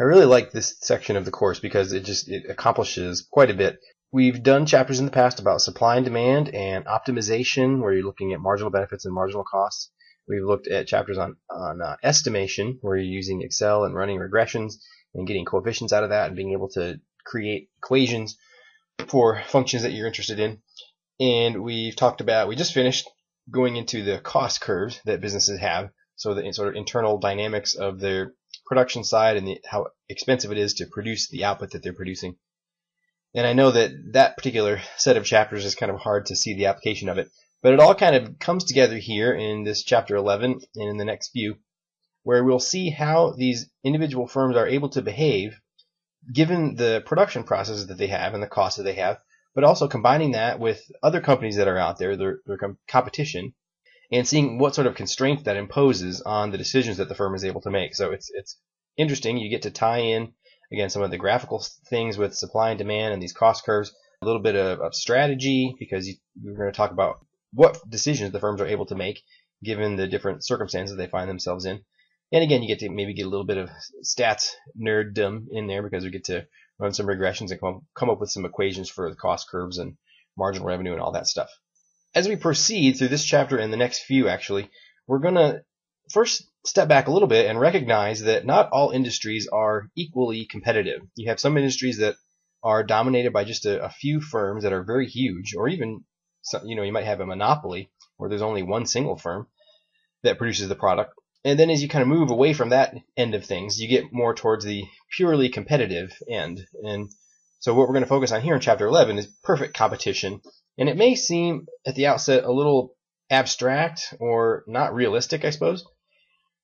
I really like this section of the course because it accomplishes quite a bit. We've done chapters in the past about supply and demand and optimization, where you're looking at marginal benefits and marginal costs. We've looked at chapters on estimation, where you're using Excel and running regressions and getting coefficients out of that and being able to create equations for functions that you're interested in. And we just finished going into the cost curves that businesses have, so the sort of internal dynamics of their production side and how expensive it is to produce the output that they're producing. And I know that particular set of chapters is kind of hard to see the application of it, but it all kind of comes together here in this chapter 11 and in the next few, where we'll see how these individual firms are able to behave given the production processes that they have and the costs that they have, but also combining that with other companies that are out there, their competition, and seeing what sort of constraint that imposes on the decisions that the firm is able to make. So it's interesting. You get to tie in, again, some of the graphical things with supply and demand and these cost curves, a little bit of strategy, because we're going to talk about what decisions the firms are able to make given the different circumstances they find themselves in. And again, you get to maybe get a little bit of stats nerddom in there because we get to run some regressions and come up with some equations for the cost curves and marginal revenue and all that stuff. As we proceed through this chapter and the next few, actually, we're going to first step back a little bit and recognize that not all industries are equally competitive. You have some industries that are dominated by just a few firms that are very huge, or even, you might have a monopoly where there's only one single firm that produces the product. And then as you kind of move away from that end of things, you get more towards the purely competitive end. And so what we're going to focus on here in chapter 11 is perfect competition. And it may seem at the outset a little abstract or not realistic, I suppose,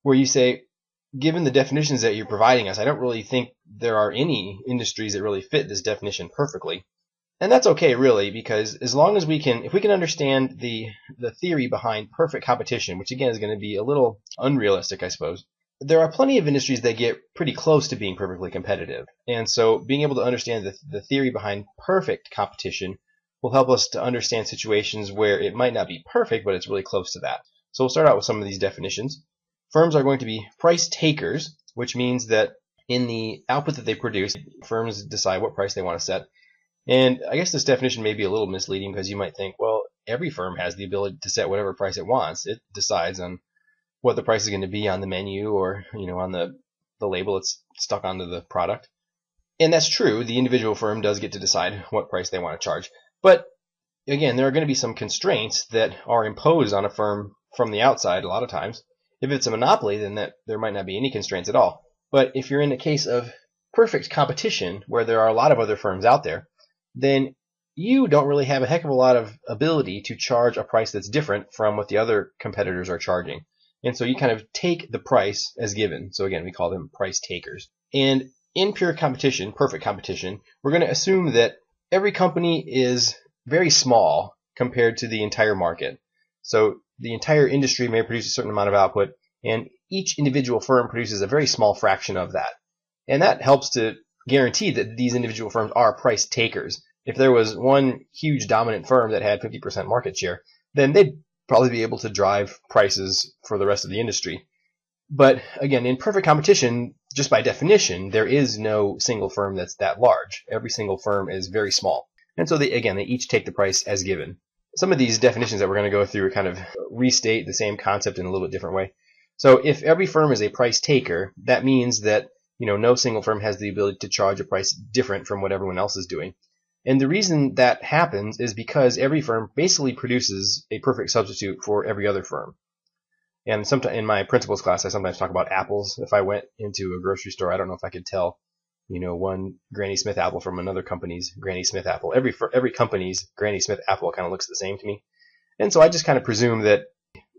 where you say, given the definitions that you're providing us, I don't really think there are any industries that really fit this definition perfectly. And that's okay, really, because as long as if we can understand the theory behind perfect competition, which again is going to be a little unrealistic, I suppose, there are plenty of industries that get pretty close to being perfectly competitive. And so being able to understand the theory behind perfect competition will help us to understand situations where it might not be perfect, but it's really close to that. So we'll start out with some of these definitions. Firms are going to be price takers, which means that in the output that they produce, firms decide what price they want to set. And I guess this definition may be a little misleading because you might think, well, every firm has the ability to set whatever price it wants. It decides on what the price is going to be on the menu or, on the label it's stuck onto the product. And that's true. The individual firm does get to decide what price they want to charge. But again, there are going to be some constraints that are imposed on a firm from the outside a lot of times. If it's a monopoly, then there might not be any constraints at all. But if you're in a case of perfect competition where there are a lot of other firms out there, then you don't really have a heck of a lot of ability to charge a price that's different from what the other competitors are charging. And so you kind of take the price as given. So again, we call them price takers. And in pure competition, perfect competition, we're going to assume that every company is very small compared to the entire market. So the entire industry may produce a certain amount of output, and each individual firm produces a very small fraction of that. And that helps to guarantee that these individual firms are price takers. If there was one huge dominant firm that had 50% market share, then they'd probably be able to drive prices for the rest of the industry. But again, in perfect competition, just by definition, there is no single firm that's that large. Every single firm is very small. And so they each take the price as given. Some of these definitions that we're going to go through kind of restate the same concept in a little bit different way. So if every firm is a price taker, that means that no single firm has the ability to charge a price different from what everyone else is doing. And the reason that happens is because every firm basically produces a perfect substitute for every other firm. And sometimes in my principles class, I sometimes talk about apples. If I went into a grocery store, I don't know if I could tell, one Granny Smith apple from another company's Granny Smith apple. Every company's Granny Smith apple kind of looks the same to me. And so I just kind of presume that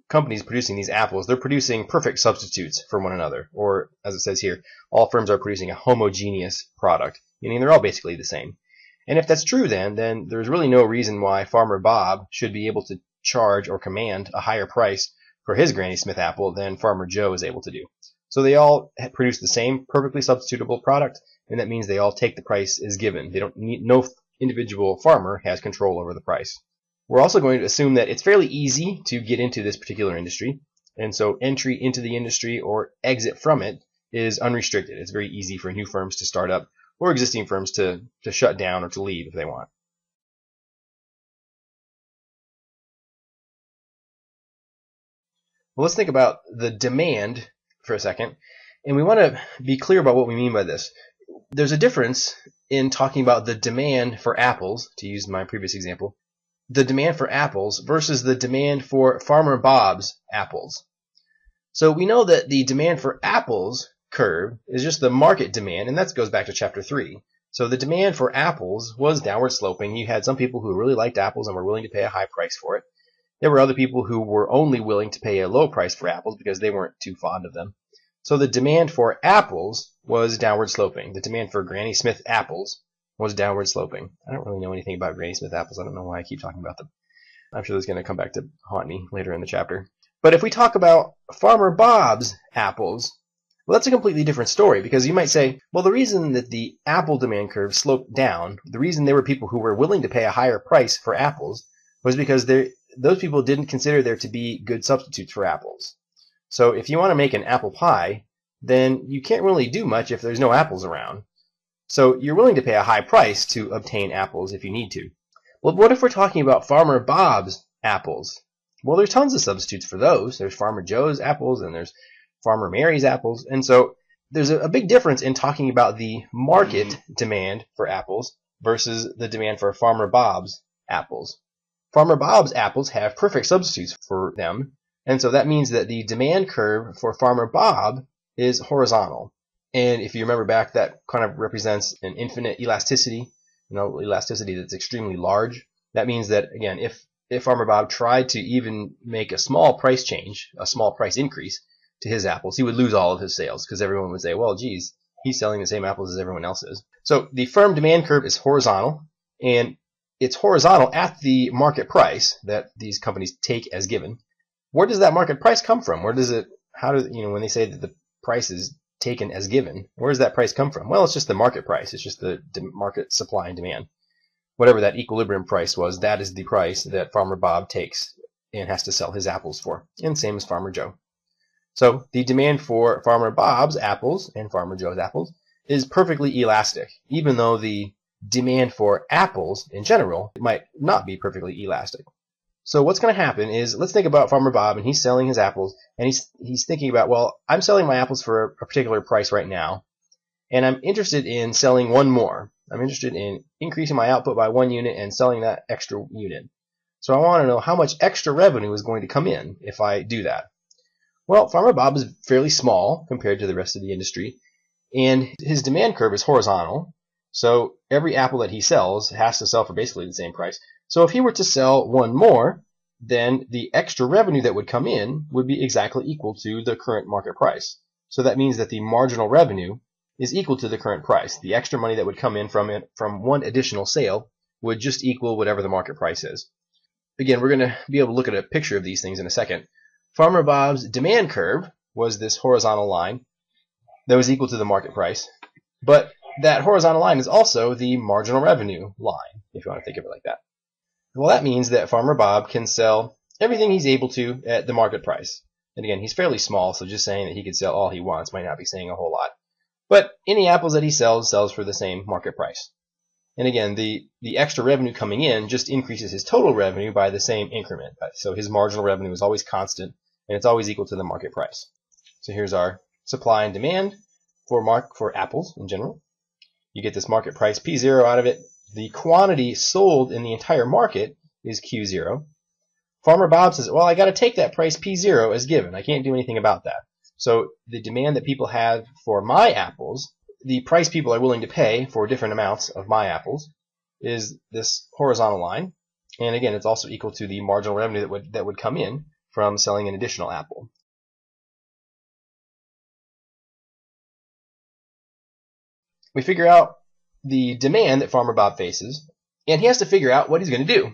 companies producing these apples, they're producing perfect substitutes for one another. Or, as it says here, all firms are producing a homogeneous product, meaning they're all basically the same. And if that's true, then there's really no reason why Farmer Bob should be able to charge or command a higher price for his Granny Smith apple than Farmer Joe is able to do. So they all produce the same perfectly substitutable product, and that means they all take the price as given. No individual farmer has control over the price. We're also going to assume that it's fairly easy to get into this particular industry, and so entry into the industry or exit from it is unrestricted. It's very easy for new firms to start up or existing firms to shut down or to leave if they want. Well, let's think about the demand for a second, and we want to be clear about what we mean by this. There's a difference in talking about the demand for apples, to use my previous example, the demand for apples versus the demand for Farmer Bob's apples. So we know that the demand for apples curve is just the market demand, and that goes back to chapter 3. So the demand for apples was downward sloping. You had some people who really liked apples and were willing to pay a high price for it. There were other people who were only willing to pay a low price for apples because they weren't too fond of them. So the demand for apples was downward sloping. The demand for Granny Smith apples was downward sloping. I don't really know anything about Granny Smith apples. I don't know why I keep talking about them. I'm sure that's going to come back to haunt me later in the chapter. But if we talk about Farmer Bob's apples, well, that's a completely different story, because you might say, well, the reason that the apple demand curve sloped down, the reason there were people who were willing to pay a higher price for apples was because those people didn't consider there to be good substitutes for apples. So if you want to make an apple pie, then you can't really do much if there's no apples around. So you're willing to pay a high price to obtain apples if you need to. Well, what if we're talking about Farmer Bob's apples? Well, there's tons of substitutes for those. There's Farmer Joe's apples and there's Farmer Mary's apples. And so there's a big difference in talking about the market demand for apples versus the demand for Farmer Bob's apples. Farmer Bob's apples have perfect substitutes for them, and so that means that the demand curve for Farmer Bob is horizontal. And if you remember back, that kind of represents an infinite elasticity, elasticity that's extremely large. That means that, again, if Farmer Bob tried to even make a small price change, a small price increase to his apples, he would lose all of his sales because everyone would say, well, geez, he's selling the same apples as everyone else is. So the firm demand curve is horizontal, and it's horizontal at the market price that these companies take as given. Where does that market price come from? When they say that the price is taken as given, where does that price come from? Well, it's just the market price. It's just the market supply and demand. Whatever that equilibrium price was, that is the price that Farmer Bob takes and has to sell his apples for. And same as Farmer Joe. So the demand for Farmer Bob's apples and Farmer Joe's apples is perfectly elastic, even though the demand for apples in general might not be perfectly elastic. So what's going to happen is, let's think about Farmer Bob, and he's selling his apples, and he's thinking about, well, I'm selling my apples for a particular price right now, and I'm interested in selling one more. I'm interested in increasing my output by 1 unit and selling that extra unit. So I want to know how much extra revenue is going to come in if I do that. Well, Farmer Bob is fairly small compared to the rest of the industry, and his demand curve is horizontal. So every apple that he sells has to sell for basically the same price. So if he were to sell one more, then the extra revenue that would come in would be exactly equal to the current market price. So that means that the marginal revenue is equal to the current price. The extra money that would come in from one additional sale would just equal whatever the market price is. Again, we're going to be able to look at a picture of these things in a second. Farmer Bob's demand curve was this horizontal line that was equal to the market price. But that horizontal line is also the marginal revenue line, if you want to think of it like that. Well, that means that Farmer Bob can sell everything he's able to at the market price. And again, he's fairly small, so just saying that he could sell all he wants might not be saying a whole lot. But any apples that he sells for the same market price. And again, the extra revenue coming in just increases his total revenue by the same increment. So his marginal revenue is always constant, and it's always equal to the market price. So here's our supply and demand for apples in general. You get this market price P0 out of it. The quantity sold in the entire market is Q0. Farmer Bob says, well, I got to take that price P0 as given. I can't do anything about that. So the demand that people have for my apples, the price people are willing to pay for different amounts of my apples, is this horizontal line. And again, it's also equal to the marginal revenue that would come in from selling an additional apple. We figure out the demand that Farmer Bob faces, and he has to figure out what he's going to do.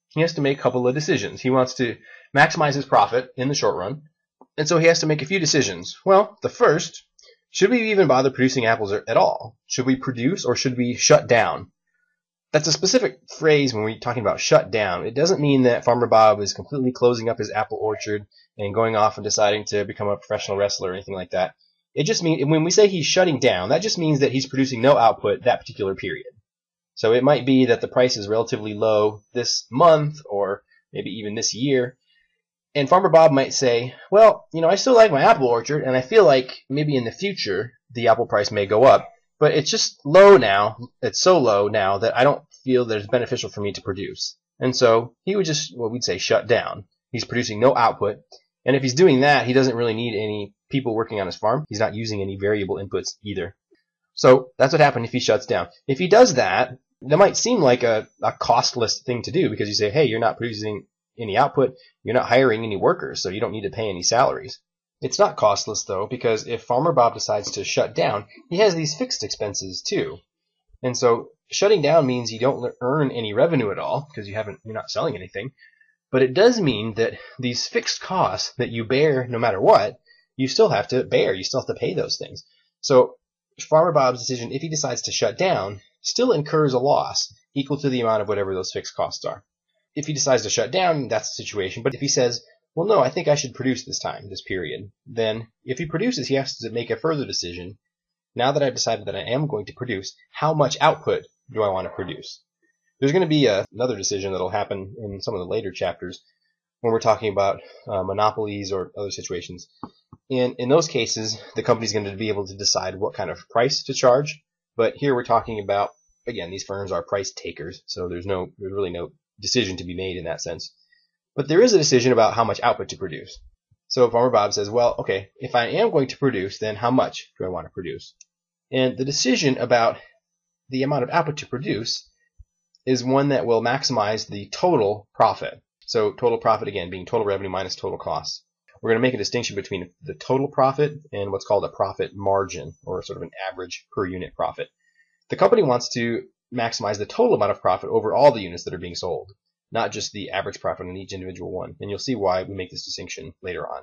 He has to make a couple of decisions. He wants to maximize his profit in the short run, and so he has to make a few decisions. Well, the first, should we even bother producing apples at all? Should we produce or should we shut down? That's a specific phrase when we're talking about shut down. It doesn't mean that Farmer Bob is completely closing up his apple orchard and going off and deciding to become a professional wrestler or anything like that. It just means when we say he's shutting down, that just means that he's producing no output that particular period. So it might be that the price is relatively low this month or maybe even this year. And Farmer Bob might say, well, I still like my apple orchard, and I feel like maybe in the future the apple price may go up, but it's just low now. It's so low now that I don't feel that it's beneficial for me to produce. And so he would just, we'd say, shut down. He's producing no output. And if he's doing that, he doesn't really need any people working on his farm. He's not using any variable inputs either. So that's what happens if he shuts down. If he does that, that might seem like a costless thing to do because you say, hey, you're not producing any output, you're not hiring any workers, so you don't need to pay any salaries. It's not costless, though, because if Farmer Bob decides to shut down, he has these fixed expenses, too. And so shutting down means you don't earn any revenue at all because you're not selling anything. But it does mean that these fixed costs that you bear no matter what, you still have to bear. You still have to pay those things. So Farmer Bob's decision, if he decides to shut down, still incurs a loss equal to the amount of whatever those fixed costs are. If he decides to shut down, that's the situation. But if he says, well, no, I think I should produce this period, then if he produces, he has to make a further decision. Now that I've decided that I am going to produce, how much output do I want to produce? There's going to be another decision that will happen in some of the later chapters when we're talking about monopolies or other situations. And in those cases, the company's going to be able to decide what kind of price to charge. But here we're talking about, again, these firms are price takers, so there's really no decision to be made in that sense. But there is a decision about how much output to produce. So Farmer Bob says, well, okay, if I am going to produce, then how much do I want to produce? And the decision about the amount of output to produce is one that will maximize the total profit. So total profit, again, being total revenue minus total costs. We're going to make a distinction between the total profit and what's called a profit margin, or sort of an average per unit profit. The company wants to maximize the total amount of profit over all the units that are being sold, not just the average profit on each individual one. And you'll see why we make this distinction later on.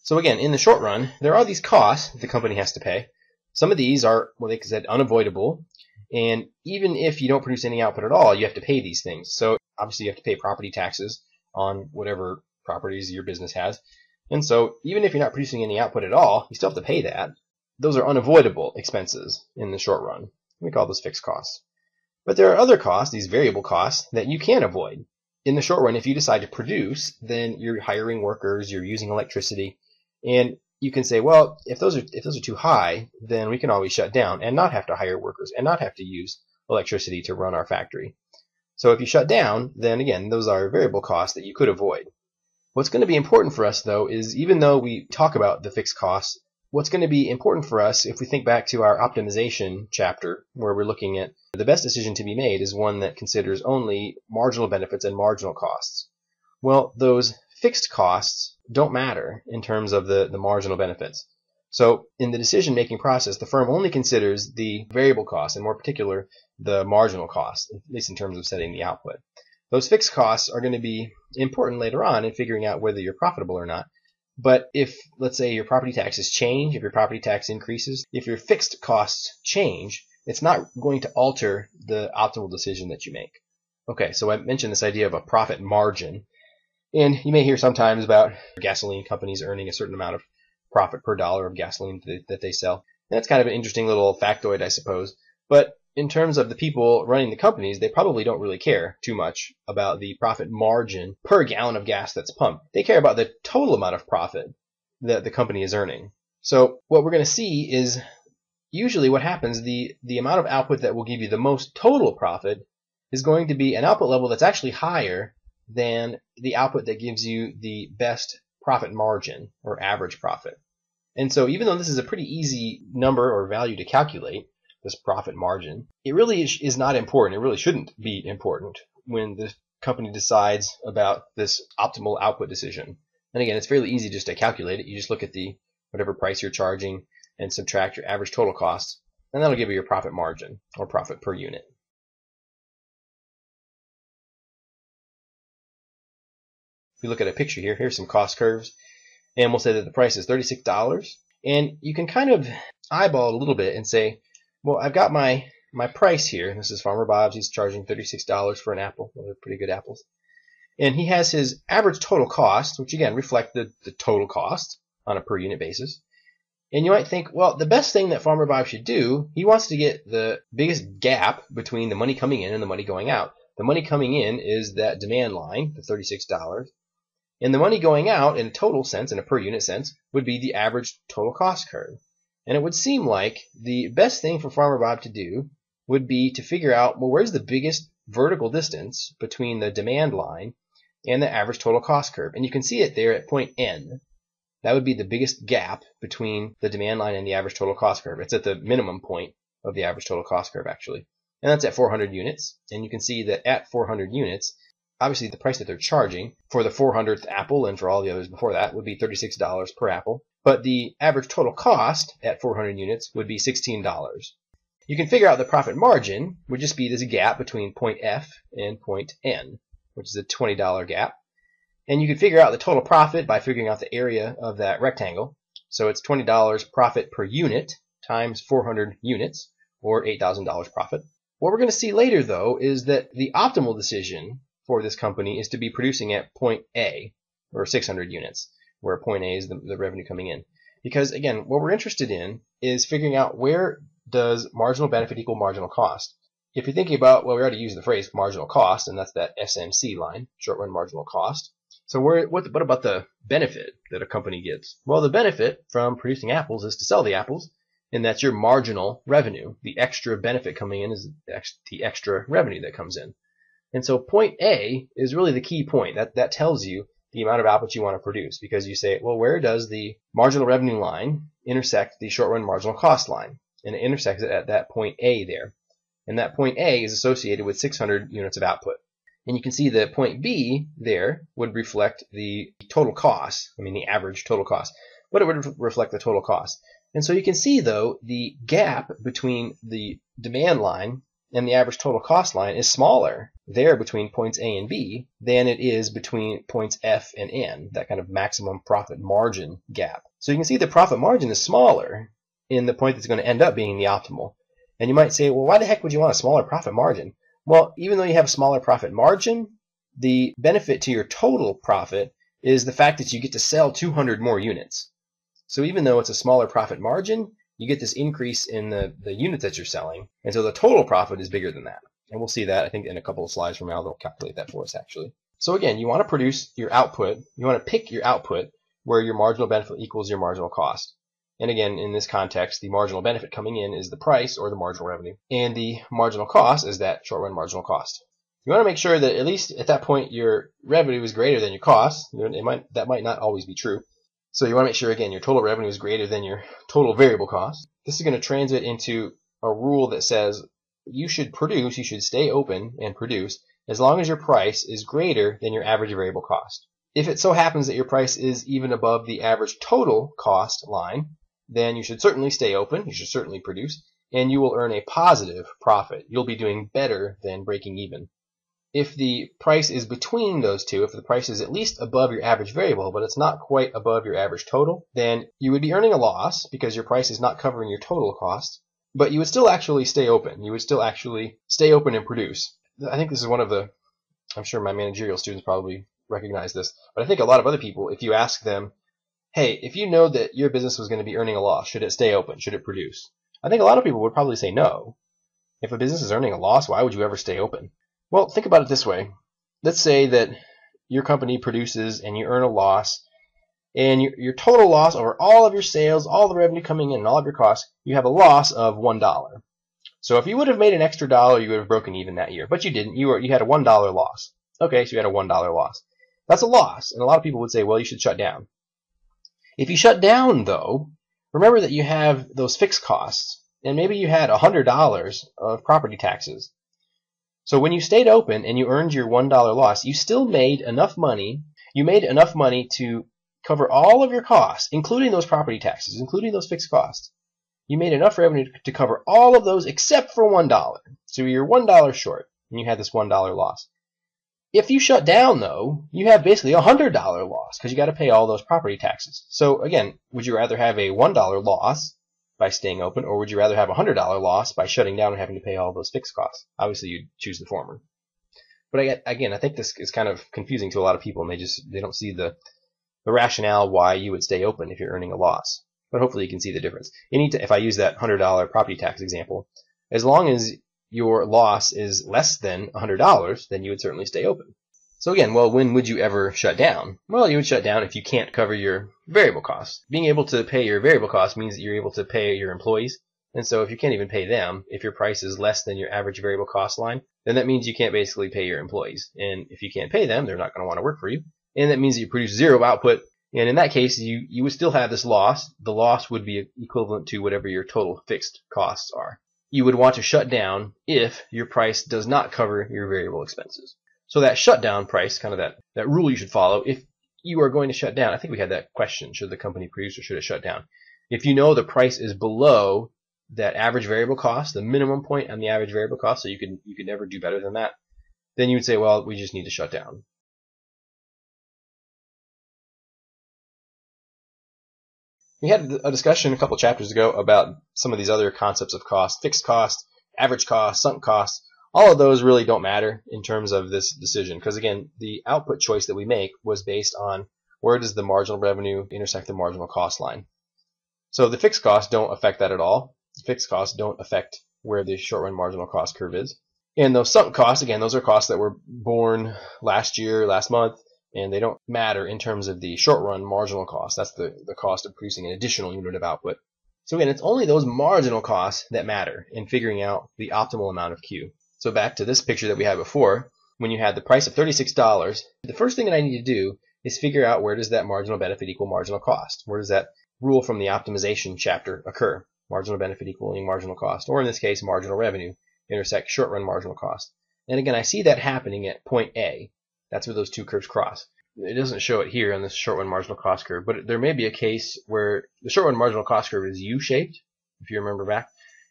So again, in the short run, there are these costs that the company has to pay. Some of these are, well, like I said, unavoidable. And even if you don't produce any output at all, you have to pay these things. So obviously you have to pay property taxes on whatever properties your business has. And so even if you're not producing any output at all, you still have to pay that. Those are unavoidable expenses in the short run. We call those fixed costs. But there are other costs, these variable costs, that you can avoid. In the short run, if you decide to produce, then you're hiring workers, you're using electricity, and you can say, well, if those are too high, then we can always shut down and not have to hire workers and not have to use electricity to run our factory. So if you shut down, then again, those are variable costs that you could avoid. What's going to be important for us, though, is even though we talk about the fixed costs, what's going to be important for us, if we think back to our optimization chapter, where we're looking at the best decision to be made is one that considers only marginal benefits and marginal costs. Well, those fixed costs don't matter in terms of the marginal benefits. So in the decision-making process, the firm only considers the variable costs, and more particular, the marginal costs, at least in terms of setting the output. Those fixed costs are going to be important later on in figuring out whether you're profitable or not. But if, let's say, your property taxes change, if your property tax increases, if your fixed costs change, it's not going to alter the optimal decision that you make. Okay, so I mentioned this idea of a profit margin. And you may hear sometimes about gasoline companies earning a certain amount of profit per dollar of gasoline that they sell. And that's kind of an interesting little factoid, I suppose. But in terms of the people running the companies, they probably don't really care too much about the profit margin per gallon of gas that's pumped. They care about the total amount of profit that the company is earning. So what we're going to see is usually what happens, the amount of output that will give you the most total profit is going to be an output level that's actually higher than the output that gives you the best profit margin or average profit. And so even though this is a pretty easy number or value to calculate, this profit margin, it really is not important. It really shouldn't be important when the company decides about this optimal output decision. And again, it's fairly easy just to calculate it. You just look at the whatever price you're charging and subtract your average total costs, and that'll give you your profit margin or profit per unit. If we look at a picture here, here's some cost curves, and we'll say that the price is $36, and you can kind of eyeball it a little bit and say, well, I've got my price here. This is Farmer Bob's. He's charging $36 for an apple. Those are pretty good apples. And he has his average total cost, which again reflect the total cost on a per unit basis. And you might think, well, the best thing that Farmer Bob should do, he wants to get the biggest gap between the money coming in and the money going out. The money coming in is that demand line, the $36. And the money going out in a total sense, in a per unit sense, would be the average total cost curve. And it would seem like the best thing for Farmer Bob to do would be to figure out, well, where's the biggest vertical distance between the demand line and the average total cost curve. And you can see it there at point N. That would be the biggest gap between the demand line and the average total cost curve. It's at the minimum point of the average total cost curve, actually. And that's at 400 units. And you can see that at 400 units, obviously the price that they're charging for the 400th apple and for all the others before that would be $36 per apple. But the average total cost at 400 units would be $16. You can figure out the profit margin would just be this gap between point F and point N, which is a $20 gap. And you can figure out the total profit by figuring out the area of that rectangle. So it's $20 profit per unit times 400 units, or $8,000 profit. What we're going to see later, though, is that the optimal decision for this company is to be producing at point A, or 600 units, where point A is the revenue coming in. Because, again, what we're interested in is figuring out where does marginal benefit equal marginal cost. If you're thinking about, well, we already used the phrase marginal cost, and that's that SMC line, short run marginal cost. So what about the benefit that a company gets? Well, the benefit from producing apples is to sell the apples, and that's your marginal revenue. The extra benefit coming in is the extra revenue that comes in. And so point A is really the key point. That tells you the amount of output you want to produce, because you say, well, where does the marginal revenue line intersect the short run marginal cost line? And it intersects it at that point A there. And that point A is associated with 600 units of output. And you can see that point B there would reflect the total cost, the average total cost, but it would reflect the total cost. And so you can see, though, the gap between the demand line and the average total cost line is smaller there between points A and B than it is between points F and N, that kind of maximum profit margin gap. So you can see the profit margin is smaller in the point that's going to end up being the optimal. And you might say, well, why the heck would you want a smaller profit margin? Well, even though you have a smaller profit margin, the benefit to your total profit is the fact that you get to sell 200 more units. So even though it's a smaller profit margin, you get this increase in the units that you're selling. And so the total profit is bigger than that. And we'll see that, I think, in a couple of slides from now. They'll calculate that for us, actually. So again, you want to produce your output. You want to pick your output where your marginal benefit equals your marginal cost. And again, in this context, the marginal benefit coming in is the price or the marginal revenue. And the marginal cost is that short-run marginal cost. You want to make sure that at least at that point your revenue is greater than your cost. That might not always be true. So you want to make sure, again, your total revenue is greater than your total variable cost. This is going to translate into a rule that says you should stay open and produce as long as your price is greater than your average variable cost. If it so happens that your price is even above the average total cost line, then you should certainly stay open, you should certainly produce, and you will earn a positive profit. You'll be doing better than breaking even. If the price is between those two, if the price is at least above your average variable, but it's not quite above your average total, then you would be earning a loss because your price is not covering your total cost, but you would still actually stay open. You would still actually stay open and produce. I think this is one of the, I'm sure my managerial students probably recognize this, but I think a lot of other people, if you ask them, hey, if you know that your business was going to be earning a loss, should it stay open? Should it produce? I think a lot of people would probably say no. If a business is earning a loss, why would you ever stay open? Well, think about it this way. Let's say that your company produces and you earn a loss, and your total loss over all of your sales, all the revenue coming in, and all of your costs, you have a loss of $1. So if you would have made an extra dollar, you would have broken even that year. But you didn't. You had a $1 loss. Okay, so you had a $1 loss. That's a loss. And a lot of people would say, well, you should shut down. If you shut down, though, remember that you have those fixed costs, and maybe you had $100 of property taxes. So when you stayed open and you earned your $1 loss, you still made enough money. You made enough money to cover all of your costs, including those property taxes, including those fixed costs. You made enough revenue to cover all of those except for $1. So you're $1 short, and you had this $1 loss. If you shut down, though, you have basically a $100 loss because you got to pay all those property taxes. So again, would you rather have a $1 loss by staying open, or would you rather have a $100 loss by shutting down and having to pay all those fixed costs? Obviously, you'd choose the former. But again, I think this is kind of confusing to a lot of people, and they don't see the rationale why you would stay open if you're earning a loss. but hopefully you can see the difference. If I use that $100 property tax example, as long as your loss is less than $100, then you would certainly stay open. So again, well, when would you ever shut down? Well, you would shut down if you can't cover your variable costs. Being able to pay your variable costs means that you're able to pay your employees. And so if you can't even pay them, if your price is less than your average variable cost line, then that means you can't basically pay your employees. And if you can't pay them, they're not going to want to work for you. And that means that you produce zero output. And in that case, you would still have this loss. The loss would be equivalent to whatever your total fixed costs are. You would want to shut down if your price does not cover your variable expenses. So that shutdown price, kind of that rule you should follow, if you are going to shut down, I think we had that question, should the company produce or should it shut down? If you know the price is below that average variable cost, the minimum point on the average variable cost, so you could never do better than that, then you would say, well, we just need to shut down. We had a discussion a couple chapters ago about some of these other concepts of cost, fixed cost, average cost, sunk cost. All of those really don't matter in terms of this decision because, again, the output choice that we make was based on where does the marginal revenue intersect the marginal cost line. So the fixed costs don't affect that at all. The fixed costs don't affect where the short-run marginal cost curve is. And those sunk costs, again, those are costs that were born last year, last month, and they don't matter in terms of the short-run marginal cost. That's the cost of producing an additional unit of output. So again, it's only those marginal costs that matter in figuring out the optimal amount of Q. So back to this picture that we had before, when you had the price of $36, the first thing that I need to do is figure out where does that marginal benefit equal marginal cost? Where does that rule from the optimization chapter occur? Marginal benefit equaling marginal cost, or in this case, marginal revenue intersect short-run marginal cost. And again, I see that happening at point A. That's where those two curves cross. It doesn't show it here on this short-run marginal cost curve, but there may be a case where the short-run marginal cost curve is U-shaped, if you remember back.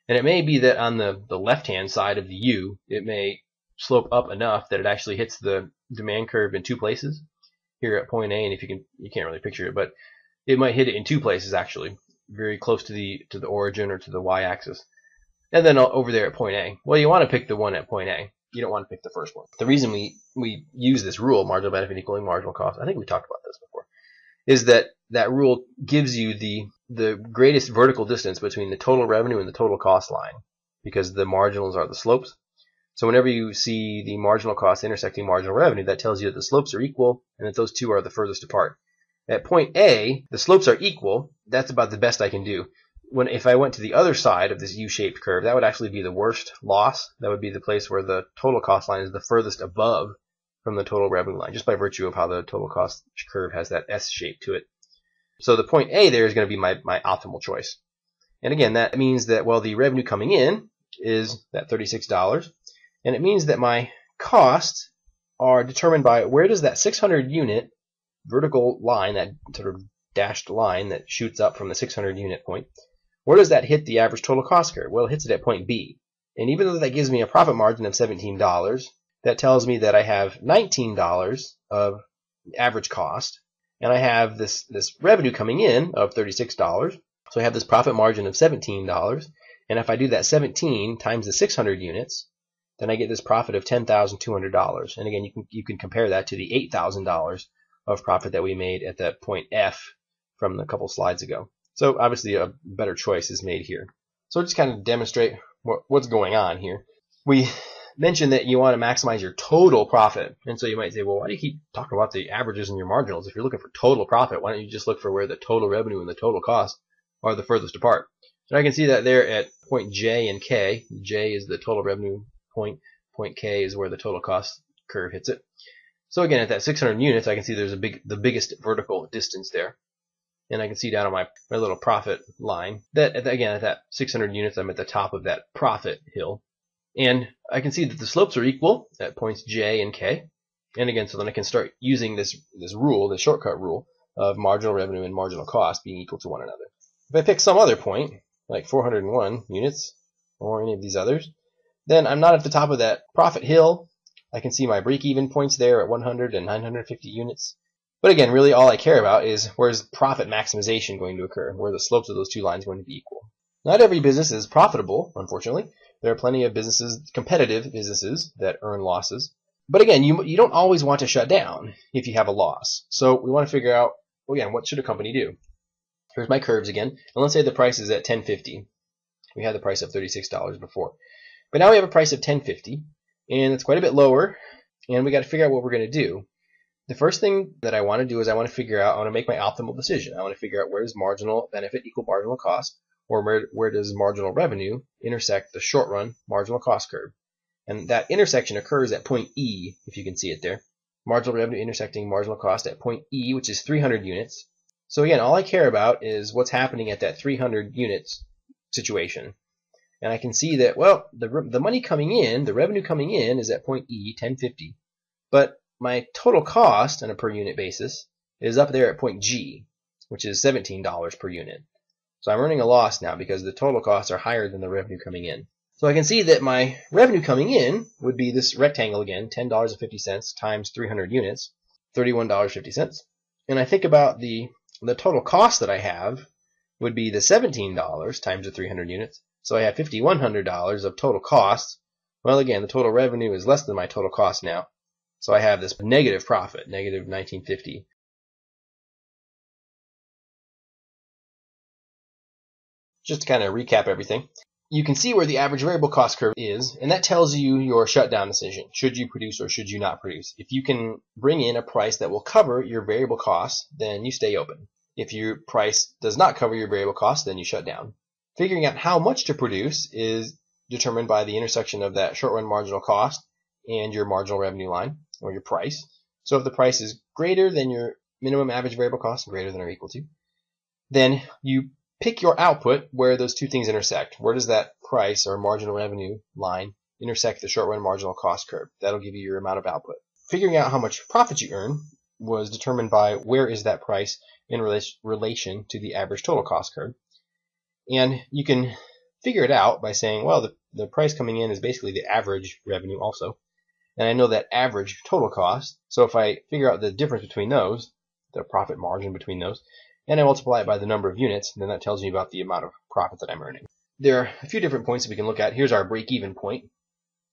And it may be that on the left-hand side of the U, it may slope up enough that it actually hits the demand curve in two places. Here at point A, and you can't really picture it, but it might hit it in two places actually, very close to the origin or to the y-axis. And then over there at point A. Well, you want to pick the one at point A. You don't want to pick the first one. The reason we use this rule, marginal benefit equaling marginal cost, I think we talked about this before, is that rule gives you the greatest vertical distance between the total revenue and the total cost line, because the marginals are the slopes. So whenever you see the marginal cost intersecting marginal revenue, that tells you that the slopes are equal and that those two are the furthest apart. At point A, the slopes are equal. That's about the best I can do. If I went to the other side of this U-shaped curve, that would actually be the worst loss. That would be the place where the total cost line is the furthest above from the total revenue line, just by virtue of how the total cost curve has that S shape to it. So the point A there is going to be my optimal choice. And again, that means that, well, the revenue coming in is that $36, and it means that my costs are determined by where does that 600 unit vertical line, that sort of dashed line that shoots up from the 600 unit point, where does that hit the average total cost curve? Well, it hits it at point B. And even though that gives me a profit margin of $17, that tells me that I have $19 of average cost, and I have this revenue coming in of $36. So I have this profit margin of $17. And if I do that 17 times the 600 units, then I get this profit of $10,200. And again, you can compare that to the $8,000 of profit that we made at that point F from a couple slides ago. So obviously a better choice is made here. So just kind of demonstrate what's going on here. We mentioned that you want to maximize your total profit. And so you might say, well, why do you keep talking about the averages and your marginals? If you're looking for total profit, why don't you just look for where the total revenue and the total cost are the furthest apart? And I can see that there at point J and K. J is the total revenue point. Point K is where the total cost curve hits it. So again, at that 600 units, I can see there's the biggest vertical distance there. And I can see down on my little profit line that, again, at that 600 units, I'm at the top of that profit hill. And I can see that the slopes are equal at points J and K. And again, so then I can start using this rule, the shortcut rule of marginal revenue and marginal cost being equal to one another. If I pick some other point, like 401 units or any of these others, then I'm not at the top of that profit hill. I can see my break-even points there at 100 and 950 units. But again, really all I care about is where's profit maximization going to occur, where the slopes of those two lines are going to be equal. Not every business is profitable, unfortunately. There are plenty of businesses, competitive businesses, that earn losses. But again, you don't always want to shut down if you have a loss. So we want to figure out, well, again, what should a company do? Here's my curves again. And let's say the price is at $10.50. We had the price of $36 before. But now we have a price of $10.50, and it's quite a bit lower, and we got to figure out what we're going to do. The first thing that I want to do is I want to make my optimal decision. I want to figure out where does marginal benefit equal marginal cost, or where does marginal revenue intersect the short run marginal cost curve. And that intersection occurs at point E, if you can see it there. Marginal revenue intersecting marginal cost at point E, which is 300 units. So again, all I care about is what's happening at that 300 units situation. And I can see that, well, the money coming in, the revenue coming in is at point E, 1050. But my total cost on a per unit basis is up there at point G, which is $17 per unit. So I'm earning a loss now because the total costs are higher than the revenue coming in. So I can see that my revenue coming in would be this rectangle again, $10.50 times 300 units, $31.50. And I think about the total cost that I have would be the $17 times the 300 units. So I have $5,100 of total costs. Well, again, the total revenue is less than my total cost now. So I have this negative profit, negative $19.50. Just to kind of recap everything, you can see where the average variable cost curve is, and that tells you your shutdown decision. Should you produce or should you not produce? If you can bring in a price that will cover your variable costs, then you stay open. If your price does not cover your variable costs, then you shut down. Figuring out how much to produce is determined by the intersection of that short-run marginal cost and your marginal revenue line, or your price. So if the price is greater than your minimum average variable cost, greater than or equal to, then you pick your output where those two things intersect. Where does that price or marginal revenue line intersect the short-run marginal cost curve? That'll give you your amount of output. Figuring out how much profit you earn was determined by where is that price in relation to the average total cost curve. And you can figure it out by saying, well, the price coming in is basically the average revenue also. And I know that average total cost. So if I figure out the difference between those, the profit margin between those, and I multiply it by the number of units, then that tells me about the amount of profit that I'm earning. There are a few different points that we can look at. Here's our break-even point,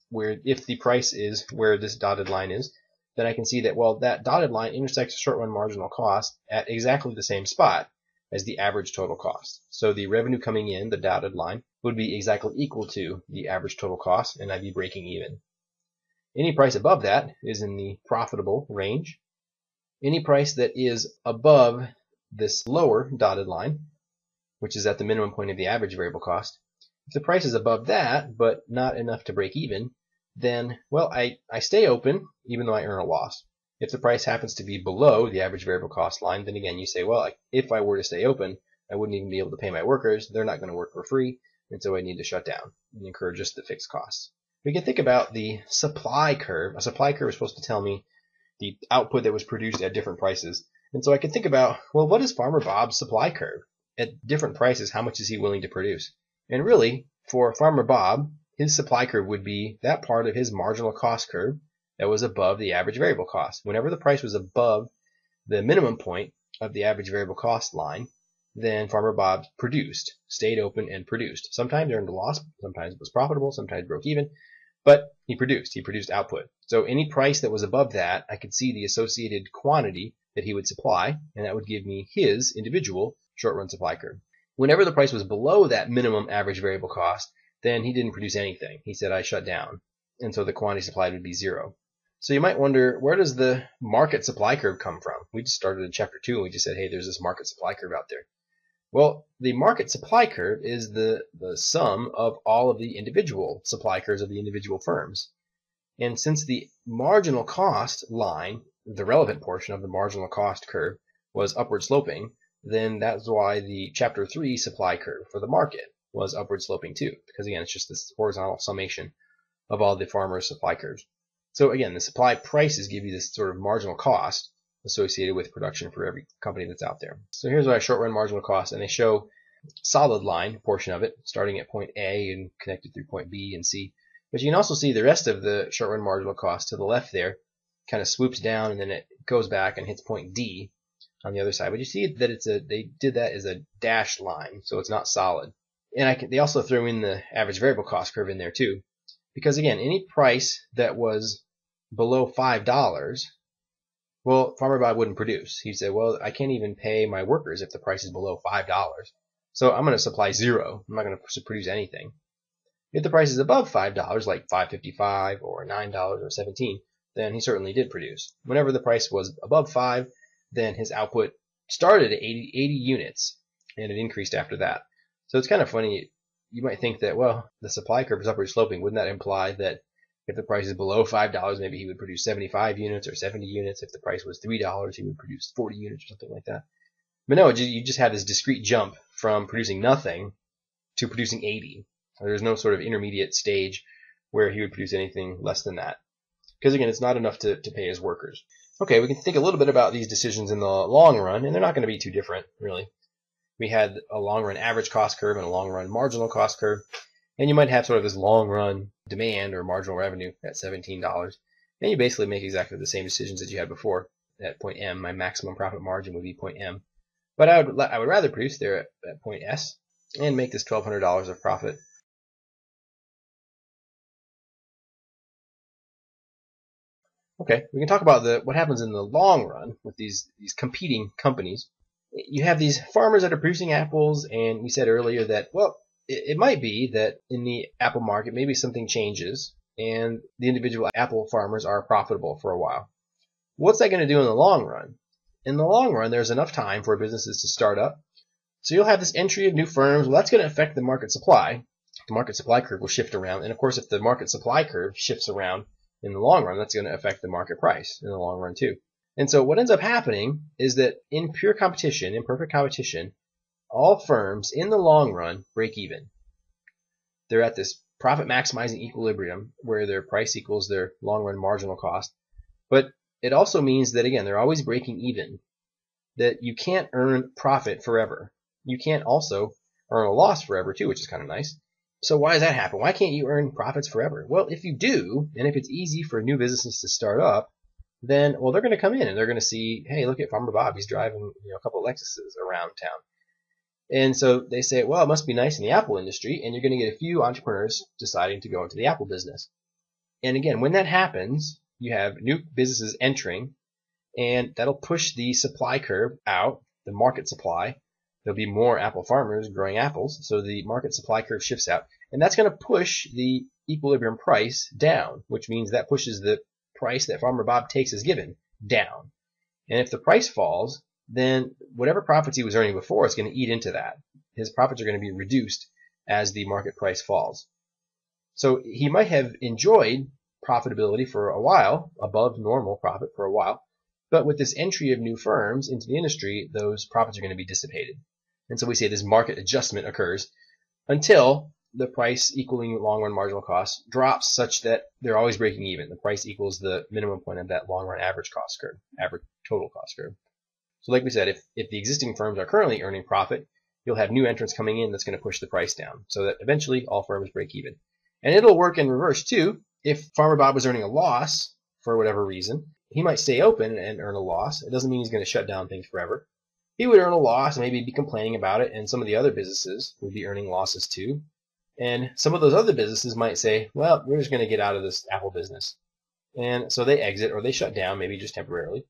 where if the price is where this dotted line is, then I can see that, well, that dotted line intersects the short-run marginal cost at exactly the same spot as the average total cost. So the revenue coming in, the dotted line, would be exactly equal to the average total cost, and I'd be breaking even. Any price above that is in the profitable range. Any price that is above this lower dotted line, which is at the minimum point of the average variable cost, if the price is above that, but not enough to break even, then, well, I stay open, even though I earn a loss. If the price happens to be below the average variable cost line, then again, you say, well, if I were to stay open, I wouldn't even be able to pay my workers. They're not going to work for free, and so I need to shut down and incur just the fixed costs. We can think about the supply curve. A supply curve is supposed to tell me the output that was produced at different prices. And so I can think about, well, what is Farmer Bob's supply curve? At different prices, how much is he willing to produce? And really, for Farmer Bob, his supply curve would be that part of his marginal cost curve that was above the average variable cost. Whenever the price was above the minimum point of the average variable cost line, then Farmer Bob produced, stayed open and produced. Sometimes earned a loss, sometimes it was profitable, sometimes broke even, but he produced output. So any price that was above that, I could see the associated quantity that he would supply, and that would give me his individual short-run supply curve. Whenever the price was below that minimum average variable cost, then he didn't produce anything. He said, I shut down. And so the quantity supplied would be zero. So you might wonder, where does the market supply curve come from? We just started in chapter 2 and we just said, hey, there's this market supply curve out there. Well, the market supply curve is the sum of all of the individual supply curves of the individual firms. And since the marginal cost line, the relevant portion of the marginal cost curve, was upward sloping, then that's why the chapter 3 supply curve for the market was upward sloping too. Because again, it's just this horizontal summation of all the farmers' supply curves. So again, the supply prices give you this sort of marginal cost associated with production for every company that's out there. So here's my short run marginal cost, and they show solid line portion of it starting at point A and connected through point B and C. But you can also see the rest of the short run marginal cost to the left there kind of swoops down and then it goes back and hits point D on the other side. But you see that they did that as a dashed line, so it's not solid. And they also throw in the average variable cost curve in there too, because again, any price that was below $5 Well, Farmer Bob wouldn't produce. He'd say, well, I can't even pay my workers if the price is below $5. So I'm going to supply zero. I'm not going to produce anything. If the price is above $5, like $5.55 or $9 or $17, then he certainly did produce. Whenever the price was above 5, then his output started at 80 units, and it increased after that. So it's kind of funny. You might think that, well, the supply curve is upward sloping. Wouldn't that imply that if the price is below $5, maybe he would produce 75 units or 70 units? If the price was $3, he would produce 40 units or something like that. But no, you just have this discrete jump from producing nothing to producing 80. There's no sort of intermediate stage where he would produce anything less than that. Because again, it's not enough to pay his workers. Okay, we can think a little bit about these decisions in the long run, and they're not going to be too different, really. We had a long-run average cost curve and a long-run marginal cost curve. And you might have sort of this long-run demand or marginal revenue at $17. And you basically make exactly the same decisions that you had before. At point M, my maximum profit margin would be point M. But I would rather produce there at point S and make this $1,200 of profit. Okay, we can talk about what happens in the long run with these competing companies. You have these farmers that are producing apples, and we said earlier that, well, it might be that in the apple market, maybe something changes, and the individual apple farmers are profitable for a while. What's that going to do in the long run? In the long run, there's enough time for businesses to start up. So you'll have this entry of new firms. Well, that's going to affect the market supply. The market supply curve will shift around. And of course, if the market supply curve shifts around in the long run, that's going to affect the market price in the long run too. And so what ends up happening is that in pure competition, in perfect competition, all firms in the long run break even. They're at this profit maximizing equilibrium where their price equals their long run marginal cost. But it also means that, again, they're always breaking even, that you can't earn profit forever. You can't also earn a loss forever too, which is kind of nice. So why does that happen? Why can't you earn profits forever? Well, if you do, and if it's easy for new businesses to start up, then, well, they're going to come in and they're going to see, hey, look at Farmer Bob. He's driving a couple of Lexuses around town. And so they say, well, it must be nice in the apple industry, and you're going to get a few entrepreneurs deciding to go into the apple business. And again, when that happens, you have new businesses entering, and that'll push the supply curve out, the market supply. There'll be more apple farmers growing apples, so the market supply curve shifts out. And that's going to push the equilibrium price down, which means that pushes the price that Farmer Bob takes as given down. And if the price falls, then whatever profits he was earning before is going to eat into that. His profits are going to be reduced as the market price falls. So he might have enjoyed profitability for a while, above normal profit for a while, but with this entry of new firms into the industry, those profits are going to be dissipated. And so we say this market adjustment occurs until the price equaling long-run marginal cost drops such that they're always breaking even. The price equals the minimum point of that long-run average cost curve, average total cost curve. So like we said, if the existing firms are currently earning profit, you'll have new entrants coming in that's going to push the price down so that eventually all firms break even. And it'll work in reverse too. If Farmer Bob was earning a loss for whatever reason, he might stay open and earn a loss. It doesn't mean he's going to shut down things forever. He would earn a loss, maybe be complaining about it, and some of the other businesses would be earning losses too. And some of those other businesses might say, well, we're just going to get out of this apple business. And so they exit or they shut down, maybe just temporarily.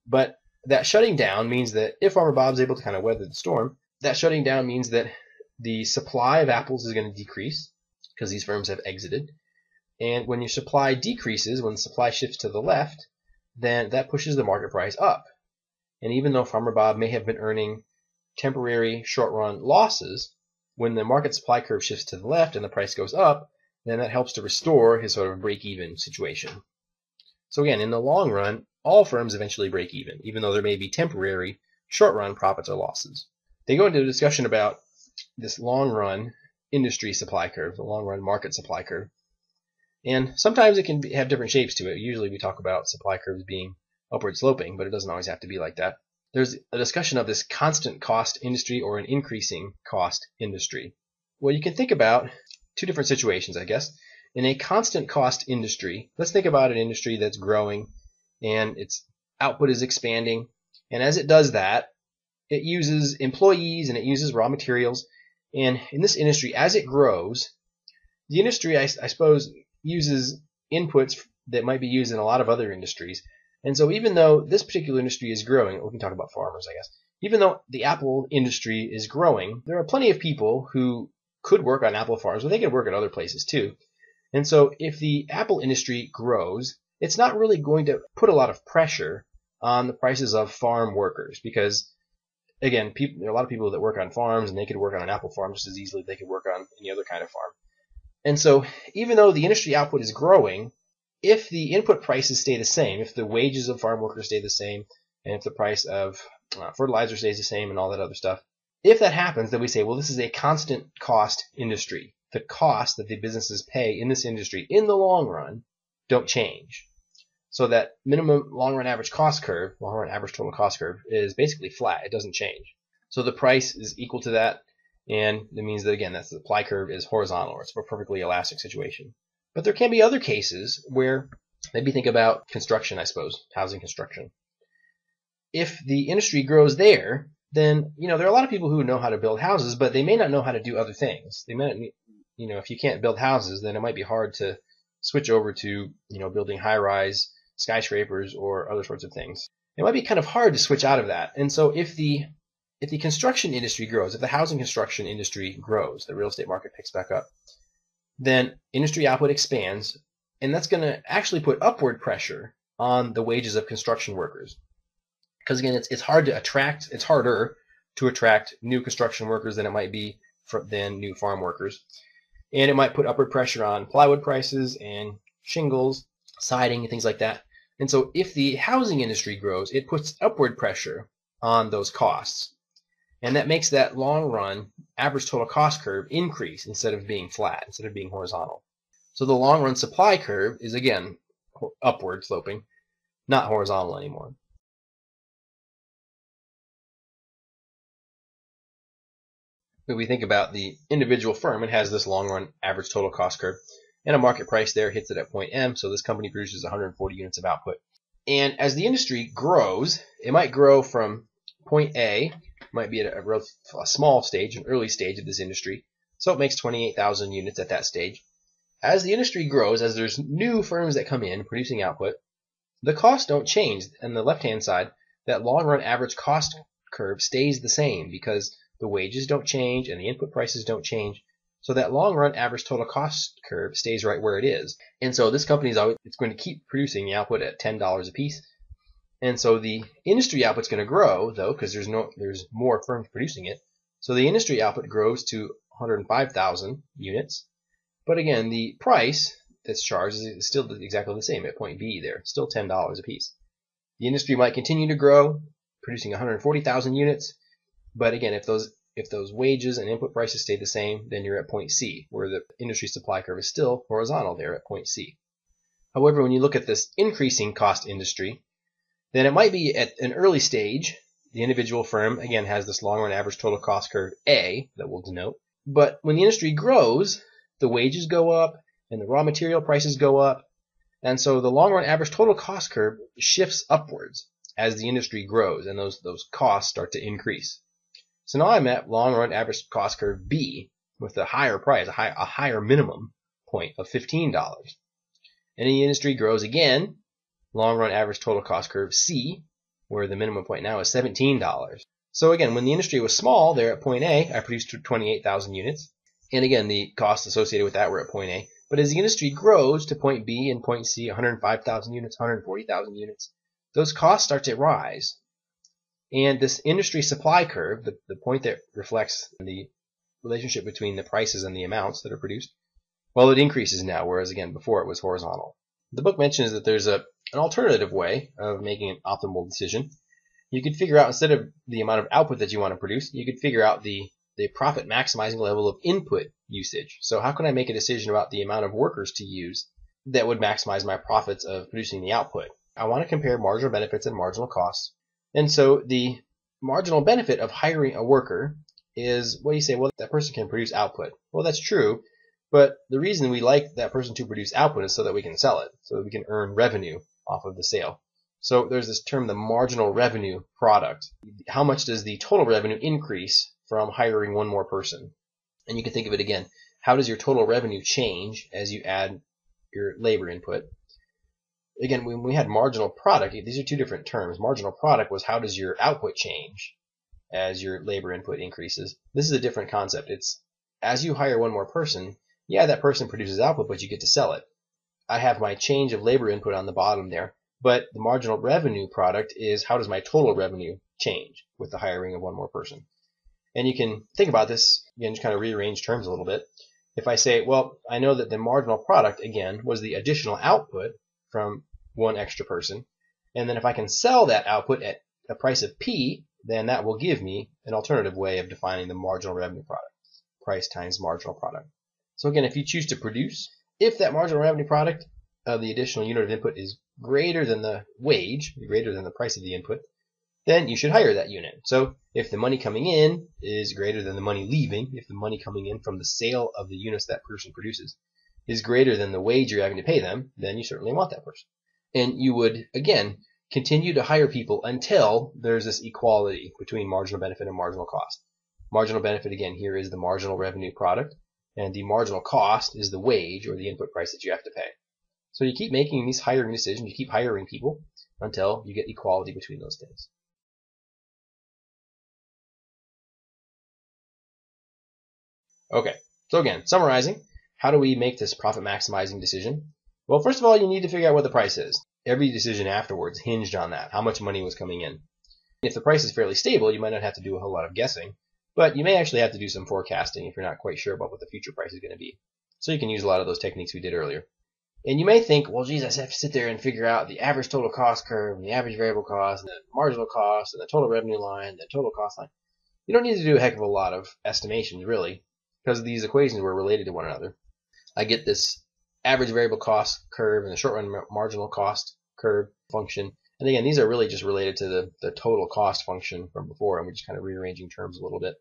But that shutting down means that if Farmer Bob's able to kind of weather the storm, that shutting down means that the supply of apples is going to decrease because these firms have exited. And when your supply decreases, when the supply shifts to the left, then that pushes the market price up. And even though Farmer Bob may have been earning temporary short-run losses, when the market supply curve shifts to the left and the price goes up, then that helps to restore his sort of break-even situation. So again, in the long run, all firms eventually break even though there may be temporary short-run profits or losses. They go into a discussion about this long-run industry supply curve, the long-run market supply curve. And sometimes it can have different shapes to it. Usually we talk about supply curves being upward sloping, but it doesn't always have to be like that. There's a discussion of this constant cost industry or an increasing cost industry. Well, you can think about two different situations, I guess. In a constant cost industry, let's think about an industry that's growing and its output is expanding. And as it does that, it uses employees and it uses raw materials. And in this industry, as it grows, the industry, I suppose, uses inputs that might be used in a lot of other industries. And so even though this particular industry is growing, we can talk about farmers, I guess. Even though the apple industry is growing, there are plenty of people who could work on apple farms, but they could work at other places too. And so if the apple industry grows, it's not really going to put a lot of pressure on the prices of farm workers because, again, there are a lot of people that work on farms and they could work on an apple farm just as easily as they could work on any other kind of farm. And so even though the industry output is growing, if the input prices stay the same, if the wages of farm workers stay the same, and if the price of fertilizer stays the same and all that other stuff, if that happens, then we say, well, this is a constant cost industry. The cost that the businesses pay in this industry in the long run don't change. So that minimum long run average cost curve, long run average total cost curve, is basically flat. It doesn't change. So the price is equal to that, and it means that, again, that's the supply curve is horizontal, or it's a perfectly elastic situation. But there can be other cases where, maybe think about construction, I suppose, housing construction. If the industry grows there, then, there are a lot of people who know how to build houses, but they may not know how to do other things. They may, if you can't build houses, then it might be hard to switch over to, building high-rise skyscrapers or other sorts of things. It might be kind of hard to switch out of that. And so if the construction industry grows, if the housing construction industry grows, the real estate market picks back up, then industry output expands, and that's going to actually put upward pressure on the wages of construction workers. Because again, it's harder to attract new construction workers than it might be than new farm workers. And it might put upward pressure on plywood prices and shingles, siding, and things like that. And so if the housing industry grows, it puts upward pressure on those costs. And that makes that long run average total cost curve increase instead of being flat, instead of being horizontal. So the long run supply curve is, again, upward sloping, not horizontal anymore. If we think about the individual firm, it has this long run average total cost curve, and a market price there hits it at point M, so this company produces 140 units of output. And as the industry grows, it might grow from point A, might be at a small stage, an early stage of this industry, so it makes 28,000 units at that stage. As the industry grows, as there's new firms that come in producing output, the costs don't change. On the left-hand side, that long-run average cost curve stays the same because the wages don't change and the input prices don't change. So that long-run average total cost curve stays right where it is. And so this company it's going to keep producing the output at $10 a piece. And so the industry output's going to grow, though, because there's more firms producing it. So the industry output grows to 105,000 units. But again, the price that's charged is still exactly the same at point B there, still $10 a piece. The industry might continue to grow, producing 140,000 units. But again, if those wages and input prices stay the same, then you're at point C, where the industry supply curve is still horizontal there at point C. However, when you look at this increasing cost industry, then it might be at an early stage. The individual firm, again, has this long-run average total cost curve A that we'll denote. But when the industry grows, the wages go up and the raw material prices go up. And so the long-run average total cost curve shifts upwards as the industry grows and those costs start to increase. So now I'm at long-run average cost curve B with a higher price, a higher minimum point of $15. And the industry grows again, long-run average total cost curve C, where the minimum point now is $17. So again, when the industry was small, there at point A, I produced 28,000 units. And again, the costs associated with that were at point A. But as the industry grows to point B and point C, 105,000 units, 140,000 units, those costs start to rise. And this industry supply curve, the point that reflects the relationship between the prices and the amounts that are produced, well, it increases now, whereas again, before it was horizontal. The book mentions that there's an alternative way of making an optimal decision. You could figure out, instead of the amount of output that you want to produce, you could figure out the profit maximizing level of input usage. So how can I make a decision about the amount of workers to use that would maximize my profits of producing the output? I want to compare marginal benefits and marginal costs. And so the marginal benefit of hiring a worker is, well, you say, well, that person can produce output. Well, that's true, but the reason we like that person to produce output is so that we can sell it, so that we can earn revenue off of the sale. So there's this term, the marginal revenue product. How much does the total revenue increase from hiring one more person? And you can think of it again. How does your total revenue change as you add your labor input? Again, when we had marginal product, these are two different terms. Marginal product was how does your output change as your labor input increases. This is a different concept. It's as you hire one more person, yeah, that person produces output, but you get to sell it. I have my change of labor input on the bottom there, but the marginal revenue product is how does my total revenue change with the hiring of one more person. And you can think about this, again, just kind of rearrange terms a little bit. If I say, well, I know that the marginal product, again, was the additional output from one extra person, and then if I can sell that output at a price of P, then that will give me an alternative way of defining the marginal revenue product, price times marginal product. So again, if you choose to produce, if that marginal revenue product of the additional unit of input is greater than the wage, greater than the price of the input, then you should hire that unit. So if the money coming in is greater than the money leaving, if the money coming in from the sale of the units that person produces is greater than the wage you're having to pay them, then you certainly want that person. And you would, again, continue to hire people until there's this equality between marginal benefit and marginal cost. Marginal benefit, again, here is the marginal revenue product, and the marginal cost is the wage or the input price that you have to pay. So you keep making these hiring decisions, you keep hiring people until you get equality between those things. Okay, so again, summarizing, how do we make this profit maximizing decision? Well, first of all, you need to figure out what the price is. Every decision afterwards hinged on that, how much money was coming in. If the price is fairly stable, you might not have to do a whole lot of guessing, but you may actually have to do some forecasting if you're not quite sure about what the future price is going to be. So you can use a lot of those techniques we did earlier. And you may think, well, geez, I have to sit there and figure out the average total cost curve, and the average variable cost, and the marginal cost, and the total revenue line, the total cost line. You don't need to do a heck of a lot of estimations, really, because these equations were related to one another. I get this average variable cost curve and the short run marginal cost curve function. And again, these are really just related to the total cost function from before, and we're just kind of rearranging terms a little bit.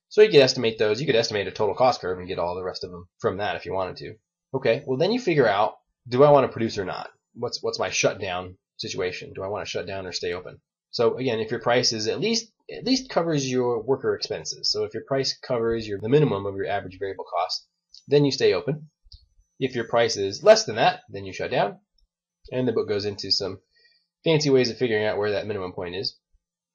So you could estimate those. You could estimate a total cost curve and get all the rest of them from that if you wanted to. Okay, well then you figure out, do I want to produce or not? What's my shutdown situation? Do I want to shut down or stay open? So again, if your price is at least covers your worker expenses, so if your price covers the minimum of your average variable cost, then you stay open. If your price is less than that, then you shut down. And the book goes into some fancy ways of figuring out where that minimum point is.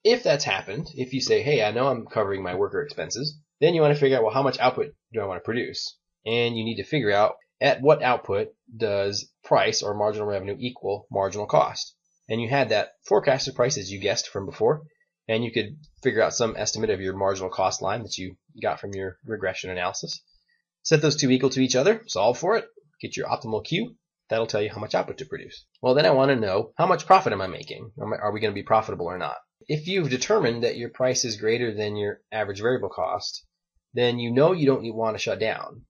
If that's happened, if you say, hey, I know I'm covering my worker expenses, then you want to figure out, well, how much output do I want to produce? And you need to figure out at what output does price or marginal revenue equal marginal cost. And you had that forecasted price as you guessed from before, and you could figure out some estimate of your marginal cost line that you got from your regression analysis. Set those two equal to each other, solve for it, get your optimal Q. That'll tell you how much output to produce. Well, then I want to know, how much profit am I making? Are we going to be profitable or not? If you've determined that your price is greater than your average variable cost, then you know you don't want to shut down.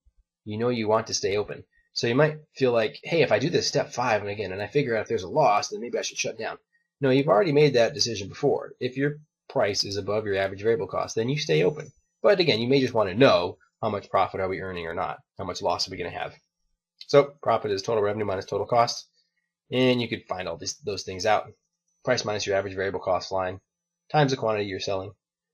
You know you want to stay open. So you might feel like, hey, if I do this step 5 and I figure out if there's a loss, then maybe I should shut down. No, you've already made that decision before. If your price is above your average variable cost, then you stay open. But again, you may just want to know how much profit are we earning or not? How much loss are we going to have? So profit is total revenue minus total cost. And you could find all those things out. Price minus your average variable cost line times the quantity you're selling.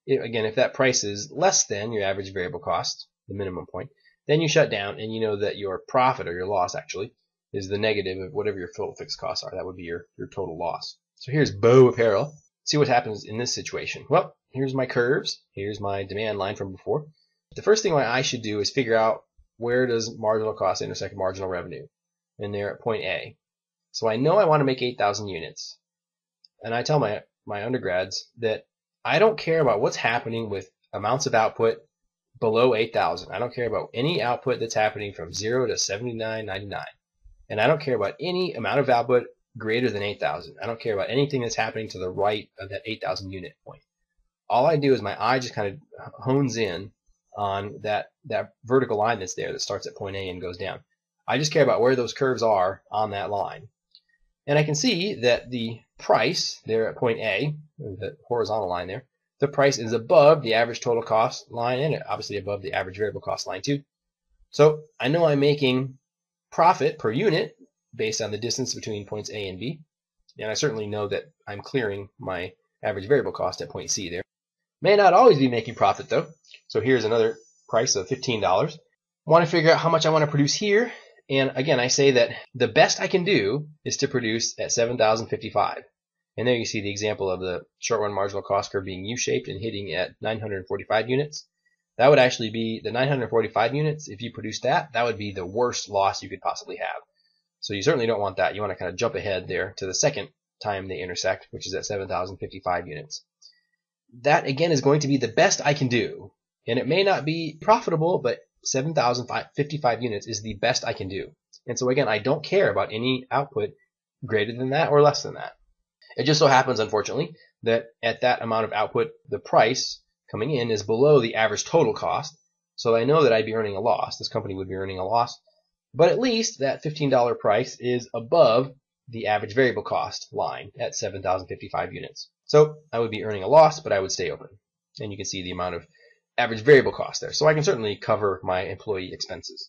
Again, if that price is less than your average variable cost, the minimum point, then you shut down and you know that your profit or your loss actually is the negative of whatever your total fixed costs are. That would be your total loss. So here's Bow Apparel. See what happens in this situation. Well, here's my curves. Here's my demand line from before. The first thing I should do is figure out where does marginal cost intersect marginal revenue. And they're at point A. So I know I want to make 8,000 units. And I tell my undergrads that I don't care about what's happening with amounts of output below 8,000. I don't care about any output that's happening from 0 to 79.99. And I don't care about any amount of output greater than 8,000. I don't care about anything that's happening to the right of that 8,000 unit point. All I do is my eye just kind of hones in on that vertical line that's there that starts at point A and goes down. I just care about where those curves are on that line. And I can see that the price there at point A, the horizontal line there, the price is above the average total cost line and obviously above the average variable cost line too. So I know I'm making profit per unit based on the distance between points A and B. And I certainly know that I'm clearing my average variable cost at point C there. May not always be making profit though. So here's another price of $15. I want to figure out how much I want to produce here. And again, I say that the best I can do is to produce at 7,055. And there you see the example of the short run marginal cost curve being U-shaped and hitting at 945 units. That would actually be the 945 units. If you produce that, that would be the worst loss you could possibly have. So you certainly don't want that. You want to kind of jump ahead there to the second time they intersect, which is at 7,055 units. That, again, is going to be the best I can do. And it may not be profitable, but 7,055 units is the best I can do. And so, again, I don't care about any output greater than that or less than that. It just so happens, unfortunately, that at that amount of output, the price coming in is below the average total cost. So I know that I'd be earning a loss. This company would be earning a loss. But at least that $15 price is above the average variable cost line at 7,055 units. So I would be earning a loss, but I would stay open. And you can see the amount of average variable cost there. So I can certainly cover my employee expenses.